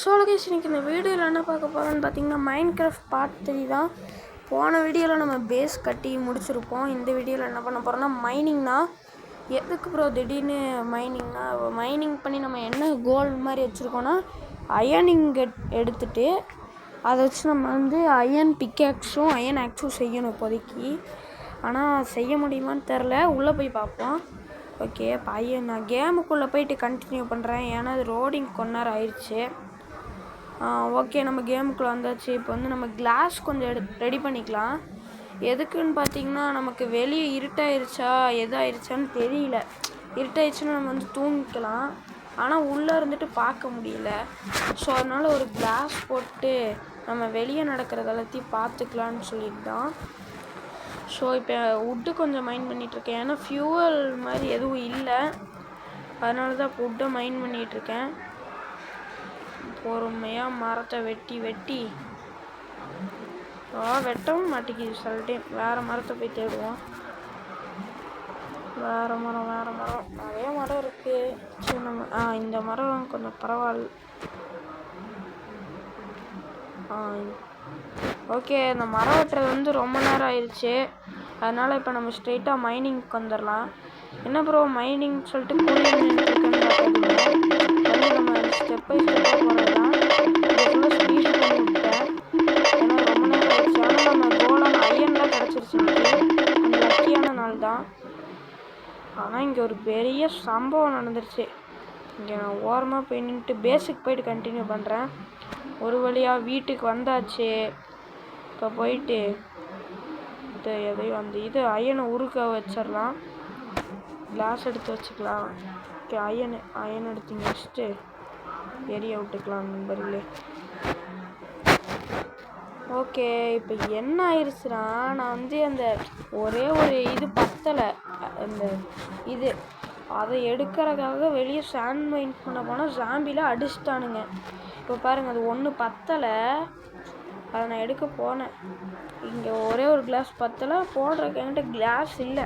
So Lokesh இன்றைக்கி இந்த வீடியோவில் என்ன பார்க்க போகிறோன்னு பார்த்தீங்கன்னா Minecraft பார்ட் 3 தான். போன வீடியோவில் நம்ம பேஸ் கட்டி முடிச்சிருப்போம். இந்த வீடியோவில் என்ன பண்ண போகிறோம்னா மைனிங்னா எதுக்கு ப்ரோ திடீர்னு மைனிங்னா மைனிங் பண்ணி நம்ம என்ன கோல் மாதிரி வச்சுருக்கோன்னா அயனிங் எடுத்துகிட்டு அதை வச்சு நம்ம வந்து அயன் பிக்கேக்ஸும் அயன் ஆக்ஸும் செய்யணும் இப்போதைக்கு. ஆனால் செய்ய முடியுமான்னு தெரில, உள்ளே போய் பார்ப்போம். ஓகே இப்போ நான் கேமுக்குள்ளே போயிட்டு கண்டினியூ பண்ணுறேன், ஏன்னா அது ரோடிங் கொஞ்ச நேரம் ஆயிடுச்சு. ஓகே நம்ம கேமுக்குள்ளே வந்தாச்சு. இப்போ வந்து நம்ம கிளாஸ் கொஞ்சம் ரெடி பண்ணிக்கலாம். எதுக்குன்னு பார்த்தீங்கன்னா நமக்கு வெளியே இருட்டாயிருச்சா எதாயிருச்சான்னு தெரியல. இருட்டாயிருச்சுன்னா நம்ம வந்து தூங்கிக்கலாம், ஆனால் உள்ளே இருந்துட்டு பார்க்க முடியல. ஸோ அதனால் ஒரு கிளாஸ் போட்டு நம்ம வெளியே நடக்கிறது எல்லாத்தையும் பார்த்துக்கலான்னு சொல்லிட்டு தான். ஸோ இப்போ வுட்டு கொஞ்சம் மைண்ட் பண்ணிகிட்ருக்கேன், ஏன்னா ஃபியூவல் மாதிரி எதுவும் இல்லை, அதனால தான் இப்போ வுட்டை மைண்ட் பண்ணிகிட்ருக்கேன். பொறுமையாக மரத்தை வெட்டி வெட்டவும் மாட்டேங்குது சில டைம். வேறு மரத்தை போய் தேடுவோம். வேறு மரம் நிறைய மரம் இருக்குது. சரி நம்ம இந்த மரம் கொஞ்சம் பரவாயில்ல. ஓகே இந்த மரம் வெட்டுறது வந்து ரொம்ப நேரம் ஆயிடுச்சு, அதனால் இப்போ நம்ம ஸ்ட்ரெயிட்டாக மைனிங்க்கு வந்துடலாம். என்ன ப்ரோ மைனிங் சொல்லிட்டு நம்ம ஸ்டெப் பை ஸ்டெப்பாக போகிறது தான். இதுக்குள்ளே ஸ்பீட் பண்ணி விட்டேன், ஏன்னா ரொம்ப நேரம் ஆயிடுச்சு. ஆனால் நம்ம கோலான அயன்லாம் கிடச்சிருச்சு அந்த லக்கியான நாள் தான். ஆனால் இங்கே ஒரு பெரிய சம்பவம் நடந்துருச்சு. இங்கே நான் ஓரமாக போய் நின்றுட்டு பேஸுக்கு போயிட்டு கண்டினியூ பண்ணுறேன். ஒரு வழியாக வீட்டுக்கு வந்தாச்சு. இப்போ போயிட்டு எதையும் அந்த அயனை உருக்க வச்சிடலாம். கிளாஸ் எடுத்து வச்சுக்கலாம். ஓகே அயன் எடுத்து வச்சுட்டு எரிய விட்டுக்கலாம் நண்பர்களே. ஓகே இப்போ என்ன ஆயிடுச்சுன்னா நான் வந்து அந்த ஒரே ஒரு பத்தலை, அந்த அதை எடுக்கிறதுக்காக வெளியே சாண்ட் மைன் பண்ண போனால் ஜாம்பியில் அடிச்சிட்டானுங்க. இப்போ பாருங்கள் அது ஒன்று பத்தலை, அதை நான் எடுக்க போனேன். இங்கே ஒரே ஒரு கிளாஸ் பத்தலை, போடுறதுக்கு என்கிட்ட கிளாஸ் இல்லை.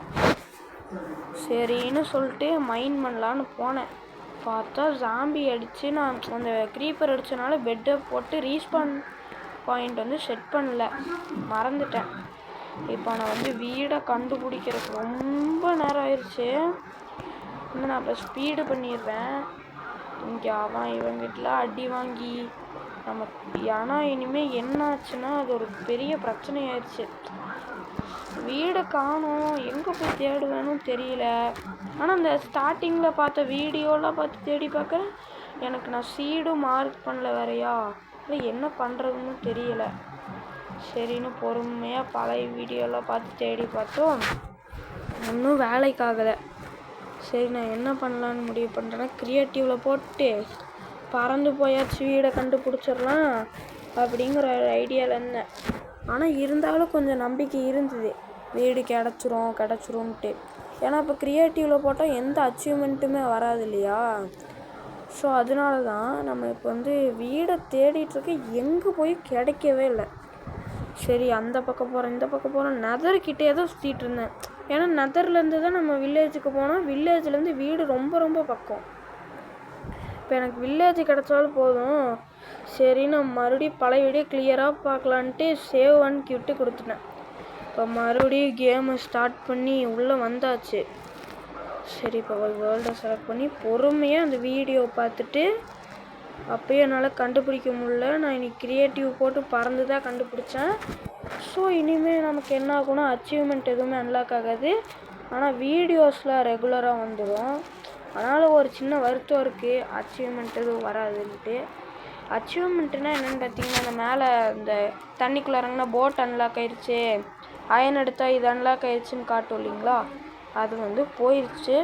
சரின்னு சொல்லிட்டு மைன் பண்ணலான்னு போனேன். பார்த்தா ஜாம்பி அடித்து நான் அந்த க்ரீப்பர் அடித்தனால பெட்டை போட்டு ரீஸ்பான் பாயிண்ட் வந்து செட் பண்ணல, மறந்துட்டேன். இப்போ நான் வந்து வீடை கண்டுபிடிக்கிறதுக்கு ரொம்ப நேரம் ஆயிடுச்சு. இன்னும் நான் இப்போ ஸ்பீடு பண்ணிடுவேன். இங்கே இவங்கிட்டலாம் அடி வாங்கி நம்ம, ஆனால் இனிமேல் என்ன ஆச்சுன்னா அது ஒரு பெரிய பிரச்சனை ஆயிடுச்சு. வீடை காணோம், எங்கே போய் தேடுவேன்னு தெரியல. ஆனால் அந்த ஸ்டார்டிங்கில் பார்த்த வீடியோலாம் பார்த்து தேடி பார்க்குறேன், எனக்கு நான் சீடும் மார்க் பண்ணல வேறையா, இல்லை என்ன பண்ணுறதுன்னு தெரியலை. சரின்னு பொறுமையாக பழைய வீடியோலாம் பார்த்து தேடி பார்த்தோம், ஒன்றும் வேலைக்காகலை. சரி நான் என்ன பண்ணலான்னு முடிவு பண்ணுறேன்னா க்ரியேட்டிவில் போட்டு பறந்து போயாச்சு வீடை கண்டுபிடிச்சிடலாம் அப்படிங்கிற ஒரு ஐடியாவில் இருந்தேன். ஆனால் இருந்தாலும் கொஞ்சம் நம்பிக்கை இருந்தது, வீடு கிடச்சிரும்ன்ட்டு. ஏன்னா இப்போ க்ரியேட்டிவில் போட்டால் எந்த அச்சீவ்மெண்ட்டுமே வராது இல்லையா. ஸோ அதனால தான் நம்ம இப்போ வந்து வீடை தேடிட்டுருக்கு, எங்கே போய் கிடைக்கவே இல்லை. சரி அந்த பக்கம் போகிறேன் இந்த பக்கம் போகிறேன், நெதர்கிட்டே தான் சுற்றிட்டு இருந்தேன். ஏன்னா நெதர்லேருந்து தான் நம்ம வில்லேஜுக்கு போனோம், வில்லேஜ்லேருந்து வீடு ரொம்ப பக்கம். இப்போ எனக்கு வில்லேஜ் கிடச்சாலும் போதும். சரி நான் மறுபடியும் பழைய வீடியோ கிளியராக பார்க்கலான்ட்டு சேவ் அண்ட் கியூட்டு கொடுத்துட்டேன். இப்போ மறுபடியும் கேமை ஸ்டார்ட் பண்ணி உள்ளே வந்தாச்சு. சரி இப்போ வேர்ல்டை செலக்ட் பண்ணி பொறுமையாக அந்த வீடியோ பார்த்துட்டு, அப்போயே என்னால் கண்டுபிடிக்க முடியல. நான் இன்னைக்கு க்ரியேட்டிவ் போட்டு பறந்து தான் கண்டுபிடிச்சேன். ஸோ இனிமேல் நமக்கு என்ன ஆகும்னா அச்சீவ்மெண்ட் எதுவுமே அன்லாக் ஆகாது, ஆனால் வீடியோஸ்லாம் ரெகுலராக வந்துடும். அதனால் ஒரு சின்ன வருத்தம் இருக்குது, அச்சீவ்மெண்ட் எதுவும் வராதுன்ட்டு. அச்சீவ்மெண்ட்டுனா என்னென்னு பார்த்தீங்கன்னா, அந்த மேலே இந்த தண்ணிக்குள்ளே இறங்கினா போட் அன்லாக் ஆயிடுச்சு, அயன் எடுத்தால் இது அன்லாக் ஆயிடுச்சுன்னு காட்டும் இல்லைங்களா, அது வந்து போயிடுச்சு.